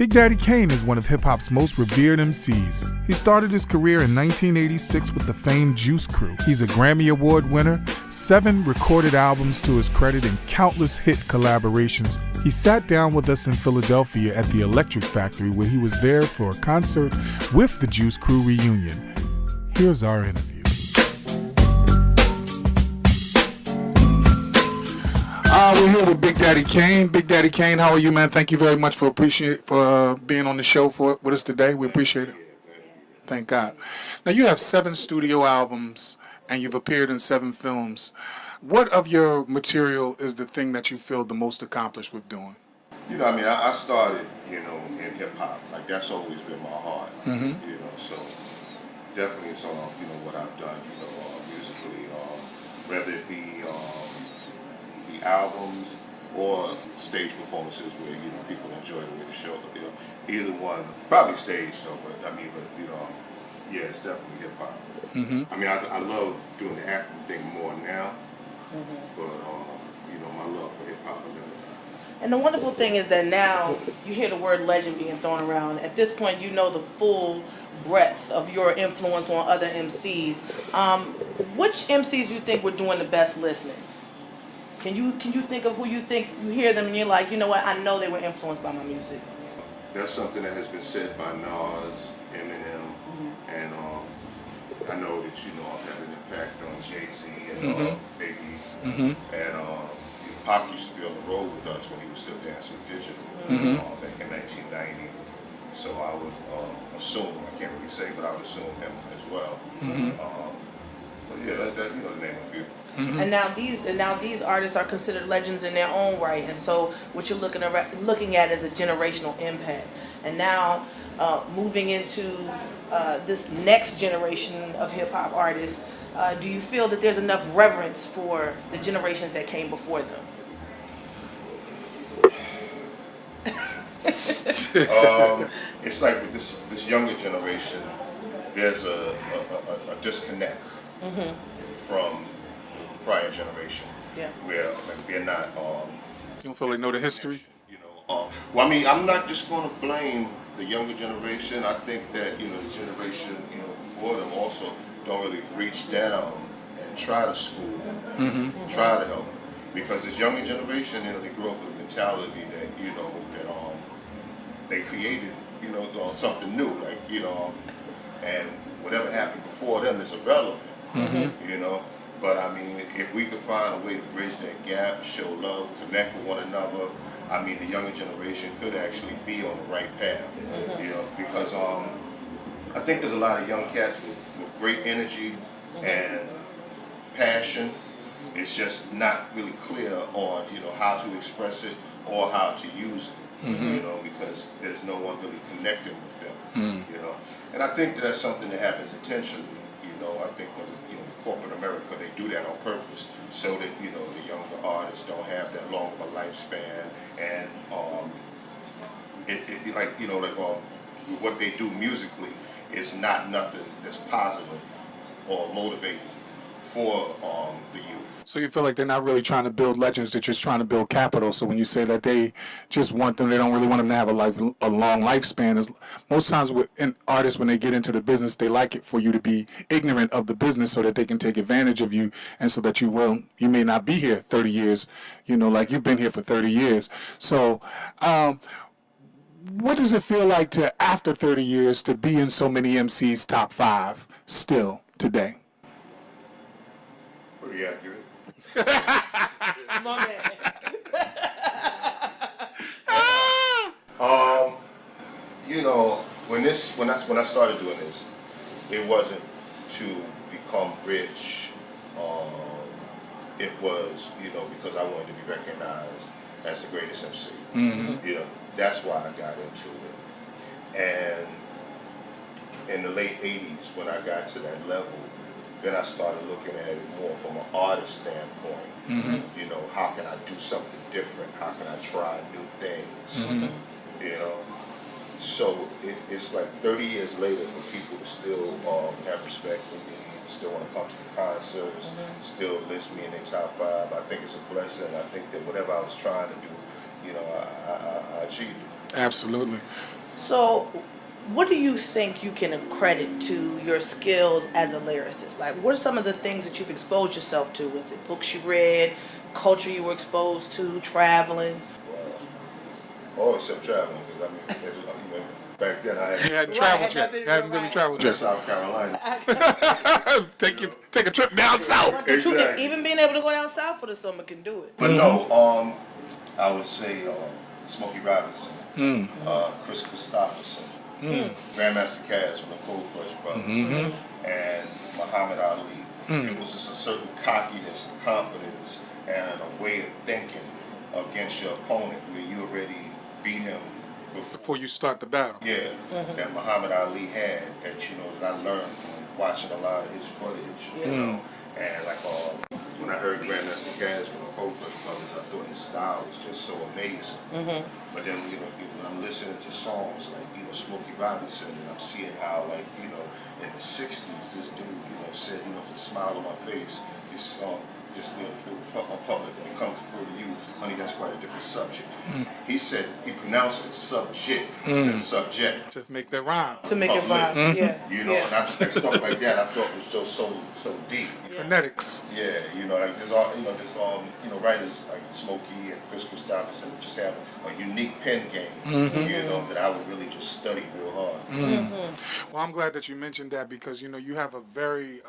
Big Daddy Kane is one of hip-hop's most revered MCs. He started his career in 1986 with the famed Juice Crew. He's a Grammy Award winner, 7 recorded albums to his credit, and countless hit collaborations. He sat down with us in Philadelphia at the Electric Factory, where he was there for a concert with the Juice Crew reunion. Here's our interview. We're here with Big Daddy Kane. Big Daddy Kane, how are you, man? Thank you very much for being on the show with us today. We appreciate it. Thank God. Now, you have 7 studio albums, and you've appeared in 7 films. What of your material is the thing that you feel the most accomplished with doing? You know, I mean, I started, in hip-hop. Like, that's always been my heart, so definitely it's all, what I've done, musically, whether it be albums or stage performances where people enjoy the way the show. Either one, probably stage though. But yeah, it's definitely hip hop. I mean, I love doing the acting thing more now, but my love for hip hop will never die. And the wonderful thing is that now you hear the word legend being thrown around. At this point, you know the full breadth of your influence on other MCs. Which MCs you think were doing the best listening? Can you think of who you think you hear them and you're like, you know what, I know they were influenced by my music? That's something that has been said by Nas, Eminem, and I know that I've had an impact on Jay-Z and Biggie, and Pop used to be on the road with us when he was still dancing digital back in 1990. So I would assume, I can't really say, but I would assume him as well. But yeah, that name a few. And now these artists are considered legends in their own right, and so what you're looking at is a generational impact. And now moving into this next generation of hip hop artists, do you feel that there's enough reverence for the generations that came before them? It's like with this younger generation, there's a disconnect from prior generation, where they're not. You don't feel like know the history? Well, I mean, I'm not just going to blame the younger generation. I think that the generation before them also don't really reach down and try to school them, try to help them, because this younger generation, they grew up with a mentality that that they created something new, like and whatever happened before them is irrelevant, But I mean, if we could find a way to bridge that gap, show love, connect with one another, I mean, the younger generation could actually be on the right path, because I think there's a lot of young cats with great energy and passion. It's just not really clear on how to express it or how to use it, because there's no one really connecting with them, And I think that's something that happens intentionally. I think that corporate America, they do that on purpose so that the younger artists don't have that long of a lifespan, and what they do musically is not nothing that's positive or motivating for the youth. So you feel like they're not really trying to build legends, they're just trying to build capital. So when you say that they just want them, they don't really want them to have a long lifespan. Most times with artists, when they get into the business, they like it for you to be ignorant of the business so that they can take advantage of you, and so that you may not be here 30 years, like you've been here for 30 years. So what does it feel like to, after 30 years, to be in so many MCs' top 5 still today? Pretty accurate. My man. When I started doing this, it wasn't to become rich. It was, because I wanted to be recognized as the greatest MC. That's why I got into it. And in the late 80s, when I got to that level, then I started looking at it more from an artist standpoint. How can I do something different? How can I try new things? So it's like 30 years later for people to still have respect for me, still want to come to the concerts, still list me in their top 5. I think it's a blessing. I think that whatever I was trying to do, I achieved it. Absolutely. So, what do you think you can accredit to your skills as a lyricist? Like, what are some of the things that you've exposed yourself to? Was it books you read, culture you were exposed to, traveling? All except traveling, because I mean, you know, back then I You had hadn't Right, traveled had yet. not You been- hadn't really right. traveled to yet. South Carolina. Take a trip down south. But the truth is, Exactly. even being able to go down south for the summer can do it. But no, I would say Smokey Robinson, Chris Christopherson, Grandmaster Caz from the Cold Crush Brothers, and Muhammad Ali. It was just a certain cockiness and confidence and a way of thinking against your opponent where you already beat him Before you start the battle. yeah, that Muhammad Ali had that that I learned from watching a lot of his footage, and like when I heard Grandmaster Caz from the Cold Crush Brothers, I thought his style was just so amazing. But then when I'm listening to songs like Smokey Robinson, and I'm seeing how in the '60s this dude said if a smile on my face, this song just did for public. When it comes to you, honey, that's quite a different subject. He said he pronounced it subject instead of subject. To make that rhyme. To make it vibe, yeah. And I think stuff like that I thought was just so deep. Phonetics. Yeah, like there's writers like Smokey and Chris Christopherson just have a unique pen game, that I would really just study real hard. Well, I'm glad that you mentioned that because you have a very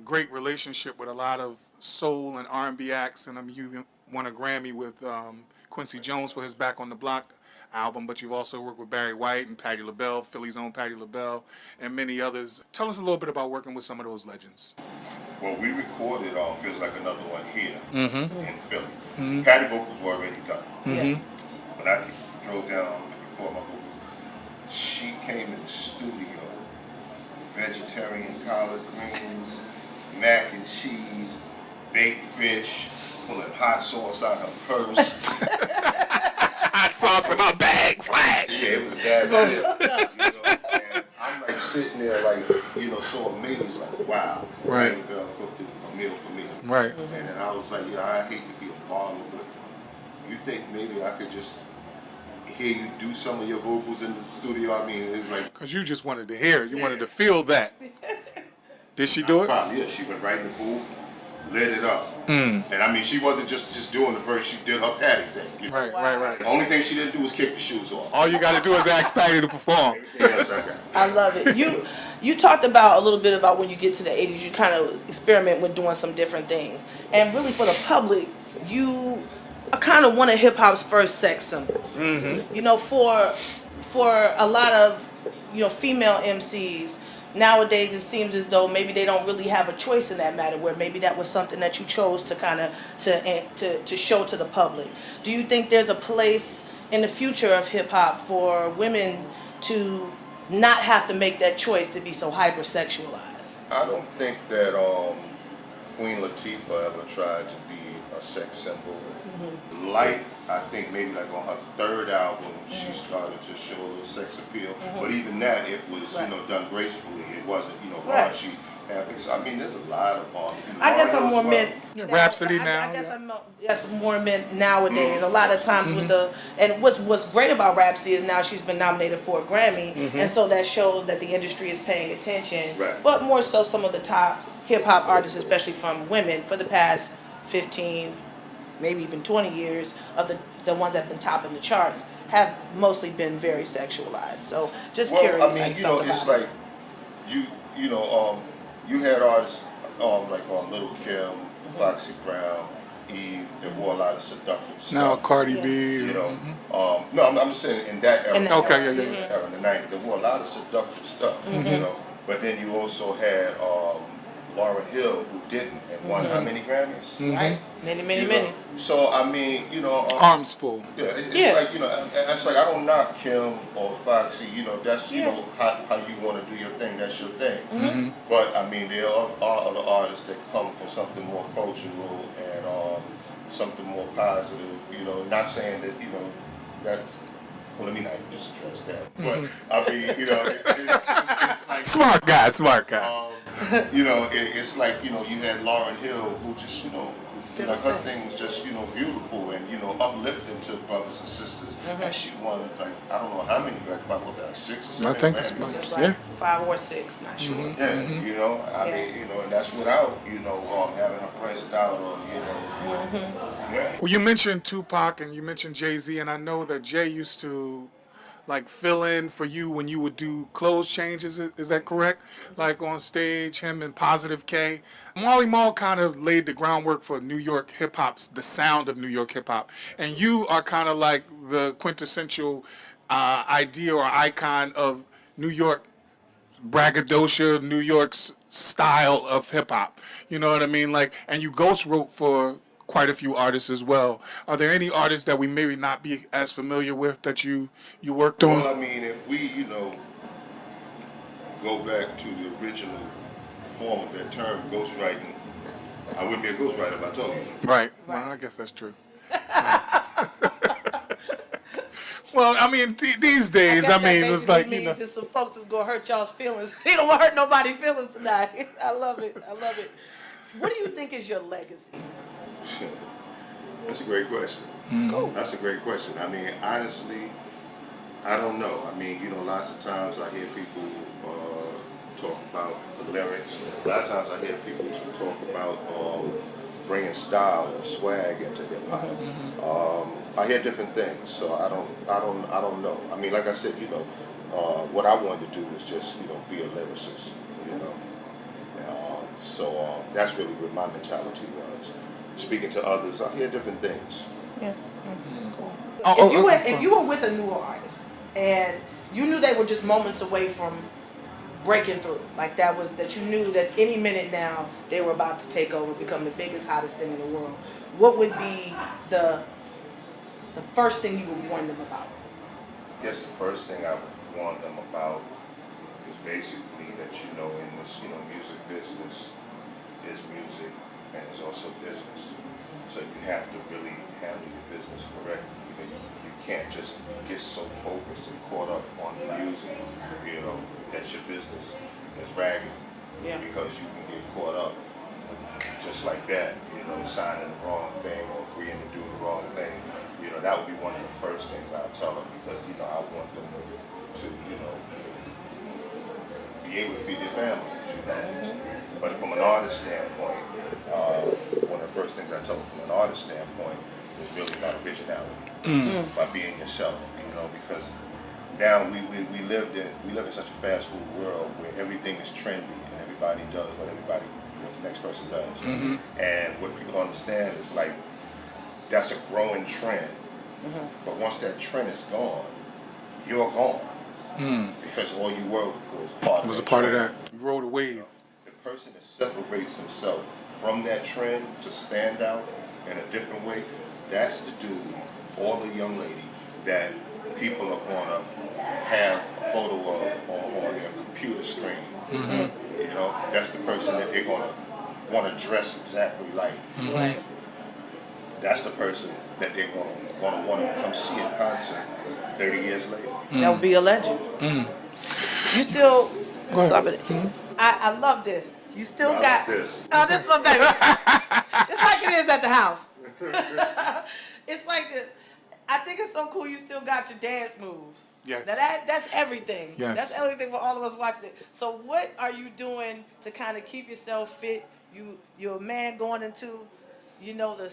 great relationship with a lot of soul and R&B acts, and you won a Grammy with Quincy Jones for his Back on the Block album, but you've also worked with Barry White and Patti LaBelle, Philly's own Patti LaBelle, and many others. Tell us a little bit about working with some of those legends. Well, we recorded Feels Like Another One here in Philly. Patti vocals were already done. When I drove down to record my vocals, she came in the studio, vegetarian collard greens, mac and cheese, baked fish, pulling hot sauce out her purse. Hot sauce in my bag, swag. Yeah, it was that bad. And I'm like sitting there so amazed, like, wow. Right. Baby Bell cooked a meal for me. Right. And then I was like, I hate to be a model, but you think maybe I could just hear you do some of your vocals in the studio? I mean, it's like... Because you just wanted to hear it. You wanted to feel that. Did she do it? Yeah, she went right in the booth, lit it up. And I mean, she wasn't just doing the verse, she did her Patty thing. Right, right. The only thing she didn't do was kick the shoes off. All you got to do is ask Patty to perform. Everything else I got. I love it. You talked about a little bit about when you get to the 80s, you kind of experiment with doing some different things. And really for the public, you are kind of one of hip hop's first sex symbols. For a lot of female MCs, nowadays it seems as though maybe they don't really have a choice in that matter, where maybe that was something that you chose to kind of to show to the public. Do you think there's a place in the future of hip hop for women to not have to make that choice to be so hypersexualized? I don't think that Queen Latifah ever tried to be a sex symbol. Light, I think maybe like on her third album, she started to show a little sex appeal. But even that, it was done gracefully. It wasn't raunchy. I mean, there's a lot of I guess I'm more meant Rhapsody now. I guess I'm more meant nowadays. A lot of times with and what's great about Rhapsody is now she's been nominated for a Grammy, and so that shows that the industry is paying attention. Right. But more so, some of the top hip hop artists, especially from women, for the past 15, maybe even 20 years, of the ones that have been topping the charts, have mostly been very sexualized. So just curious. I mean, it's like you had artists like Little Kim, Foxy Brown, Eve, that wore a lot of seductive stuff. Now Cardi B. No, I'm just saying in that era. In that Okay, era. yeah. Era in the '90s, they wore a lot of seductive stuff. But then you also had Lauryn Hill, who didn't, and won how many Grammys? Right? Many. So I mean, Arms full. yeah, it's like it's like I don't knock Kim or Foxy. If that's how you want to do your thing, that's your thing. But I mean, there are other artists that come from something more cultural and something more positive. Not saying that that. Well, let me not just address that. But I mean, it's like Smart guy. it's like you had Lauryn Hill, who just You know, her thing was just, you know, beautiful and, you know, uplifting to brothers and sisters. And she won, like, I don't know how many, like, what was that, 6 or 7? I think it's Grammys? It was yeah. like 5 or 6, not sure. Yeah, you know, I mean, you know, and that's without, you know, having her pressed out or, you know, yeah. Well, you mentioned Tupac and you mentioned Jay-Z, and I know that Jay used to like fill in for you when you would do clothes changes. Is that correct? Like on stage, him and Positive K. Marley Marl kind of laid the groundwork for New York hip hop's the sound of New York hip hop, and you are kind of like the quintessential idea or icon of New York braggadocio, New York's style of hip hop. You know what I mean? Like, and you ghost wrote for quite a few artists as well. Are there any artists that we maybe not be as familiar with that you worked on? Well, I mean, if we, you know, go back to the original form of that term, ghostwriting, I wouldn't be a ghostwriter if I told you. Right. Well, I guess that's true. Well, I mean, these days, I mean, it's like, you know. Just some folks that's gonna hurt y'all's feelings. He don't want to hurt nobody's feelings tonight. I love it. I love it. What do you think is your legacy? That's a great question. Cool. That's a great question. I mean, honestly, I don't know. I mean, you know, lots of times I hear people talk about the lyrics. A lot of times I hear people talk about bringing style and swag into hip hop. I hear different things, so I don't know. I mean, like I said, you know, what I wanted to do was just, you know, be a lyricist, you know. So that's really what my mentality was. Speaking to others, I hear different things. Yeah. Cool. If you were with a newer artist and you knew they were just moments away from breaking through, like that you knew that any minute now they were about to take over, become the biggest, hottest thing in the world, what would be the first thing you would warn them about? I guess the first thing I would warn them about is basically that, you know, in this, you know, music business, is music and it's also business. So you have to really handle your business correctly. You can't just get so focused and caught up on the music, you know, that your business is ragged. Yeah. Because you can get caught up just like that, you know, signing the wrong thing or agreeing to do the wrong thing. You know, that would be one of the first things I'll tell them, because, you know, I want them to, you know, be able to feed their families, you know. But from an artist standpoint, one of the first things I tell them from an artist standpoint is really about originality, by being yourself, you know, because now we live in such a fast food world where everything is trendy and everybody does what the next person does. And what people don't understand is, like, that's a growing trend. But once that trend is gone, you're gone. Because all you were was part of that. You rode a wave. The person that separates himself from that trend to stand out in a different way, that's the dude or the young lady that people are going to have a photo of on their computer screen. You know, that's the person that they're going to want to dress exactly like. That's the person that they're going to want to come see in concert 30 years later. That would be a legend. You still, I love this. You still got this. Oh, this is my favorite. It's like it is at the house. It's like I think it's so cool. You still got your dance moves. Yes. That's everything. Yes. That's everything for all of us watching it. So what are you doing to kind of keep yourself fit? You're a man going into, you know, the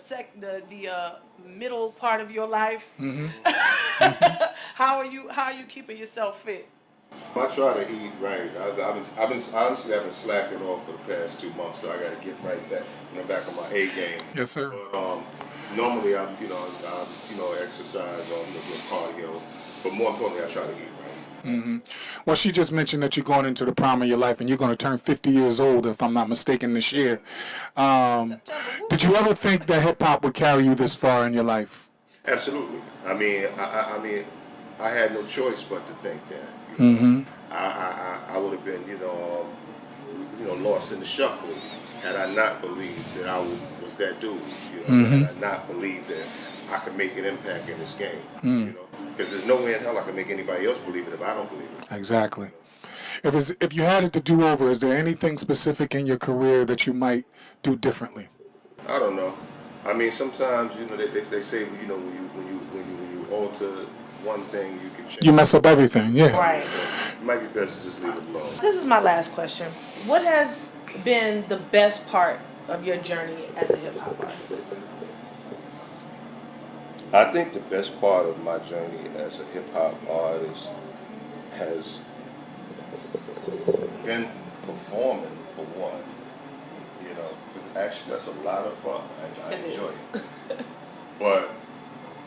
middle part of your life. How are you keeping yourself fit? I try to eat right. I've been slacking off for the past 2 months, so I got to get right back on my A game. Yes, sir. But normally I exercise on the cardio, but more importantly I try to eat right. Well, she just mentioned that you're going into the prime of your life, and you're going to turn 50 years old, if I'm not mistaken, this year. Did you ever think that hip hop would carry you this far in your life? Absolutely. I mean, I had no choice but to think that. I would have been, lost in the shuffle had I not believed that I was that dude. Had I not believed that I could make an impact in this game. Because there's no way in hell I can make anybody else believe it if I don't believe it. Exactly. If you had it to do over, is there anything specific in your career that you might do differently? I don't know. I mean, sometimes they say when you alter one thing, you can change. You mess up everything, yeah. Right. So it might be best to just leave it alone. This is my last question. What has been the best part of your journey as a hip hop artist? I think the best part of my journey as a hip hop artist has been performing for one. Because actually that's a lot of fun. I enjoy it. But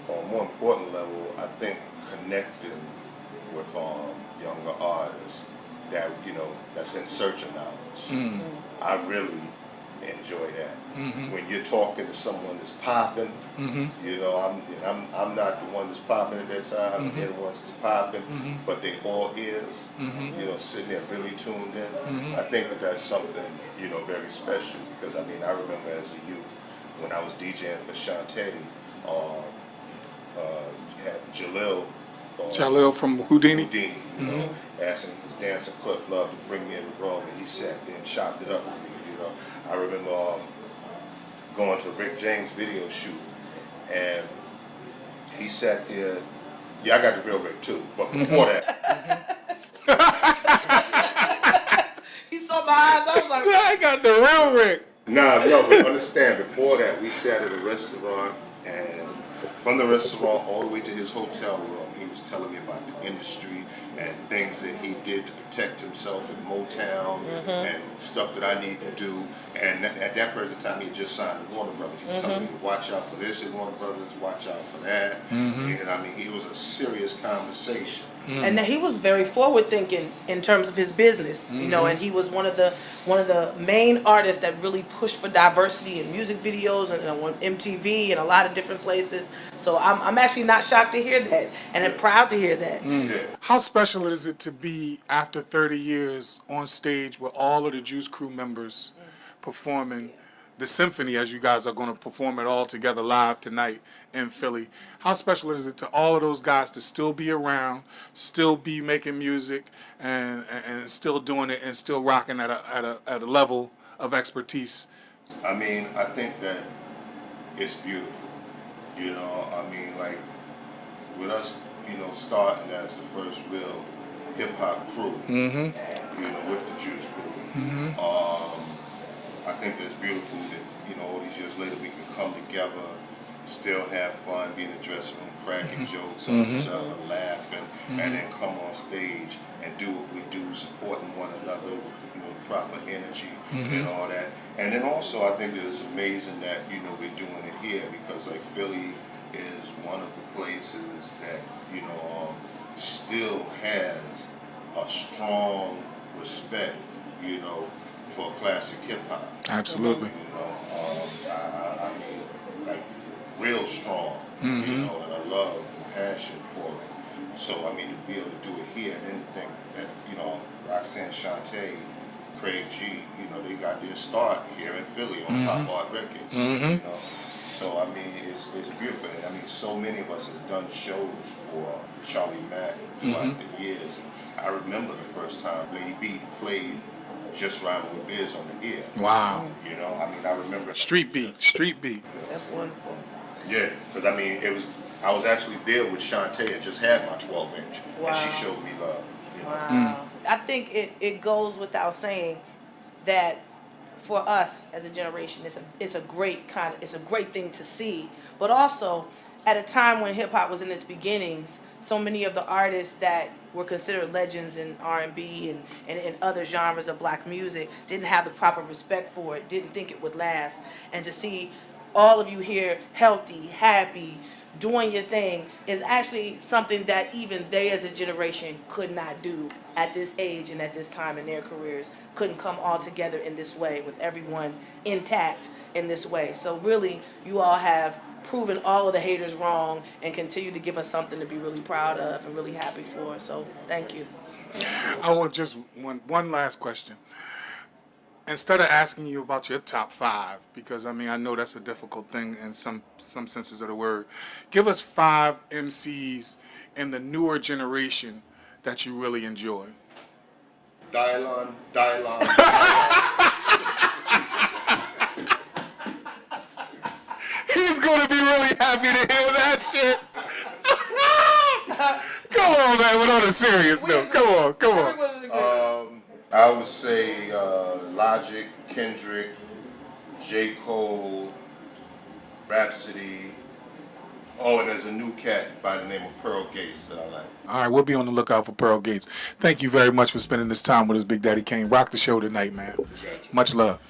on a more important level, I think connecting with younger artists that's in search of knowledge. I really enjoy that. When you're talking to someone that's popping, I'm not the one that's popping at that time. They're the ones that's popping, but they all ears, sitting there really tuned in. I think that's something very special because I remember as a youth when I was DJing for Shantae, had Jalil from Houdini. Asking his dancer Cliff Love to bring me in the room, and he sat there and chopped it up with me. I remember going to a Rick James video shoot, and he sat there. Yeah, I got the real Rick too, but before that, He saw my eyes. I was like, I got the real Rick. no, but understand. Before that, we sat at a restaurant, and from the restaurant all the way to his hotel room, he was telling me about the industry and things that he did to protect himself in Motown and stuff that I need to do. And at that present time, he had just signed with Warner Brothers. He's telling me to watch out for this at Warner Brothers, watch out for that. And it was a serious conversation. and he was very forward thinking in terms of his business, and he was one of the main artists that really pushed for diversity in music videos and on MTV and a lot of different places. So I'm actually not shocked to hear that, and I'm proud to hear that. How special is it to be after 30 years on stage with all of the Juice Crew members performing the symphony, as you guys are going to perform it all together live tonight in Philly? How special is it to all of those guys to still be around, still be making music, and still doing it and still rocking at a level of expertise? I think that it's beautiful. Like with us, starting as the first real hip hop crew, with the Juice Crew. I think that's beautiful that, all these years later we can come together, still have fun, be in the dressing room, cracking jokes on each other, laughing, and then come on stage and do what we do, supporting one another with proper energy and all that. And then also I think that it's amazing that, we're doing it here because like Philly is one of the places that, still has a strong respect, for classic hip hop. Absolutely. Like real strong, and a love and passion for it. So to be able to do it here, and then to think that Roxanne Shantae, Craig G, they got their start here in Philly on Pop Art Records. So it's beautiful. And so many of us has done shows for Charlie Mack throughout the years. I remember the first time Lady B played Just Rhyming with Biz on the ear. Wow. I remember Street beat. That's wonderful. Yeah, because I was actually there with Shantae and just had my 12-inch, and she showed me love. Wow. I think it goes without saying that for us as a generation, it's a great thing to see. But also, at a time when hip hop was in its beginnings, so many of the artists that were considered legends in R&B and in other genres of black music didn't have the proper respect for it, didn't think it would last. And to see all of you here healthy, happy, doing your thing is actually something that even they as a generation could not do at this age and at this time in their careers. Couldn't come all together in this way with everyone intact in this way. So really, you all have proven all of the haters wrong and continue to give us something to be really proud of and really happy for. So thank you. I want just one last question. Instead of asking you about your top 5, because I know that's a difficult thing in some senses of the word, give us 5 MCs in the newer generation that you really enjoy. Dylon. going to be really happy to hear that shit. Come on, man. But on a serious note. Come on. I would say Logic, Kindred, J. Cole, Rhapsody. Oh, and there's a new cat by the name of Pearl Gates that I like. All right, we'll be on the lookout for Pearl Gates. Thank you very much for spending this time with us, Big Daddy Kane. Rock the show tonight, man. Much love.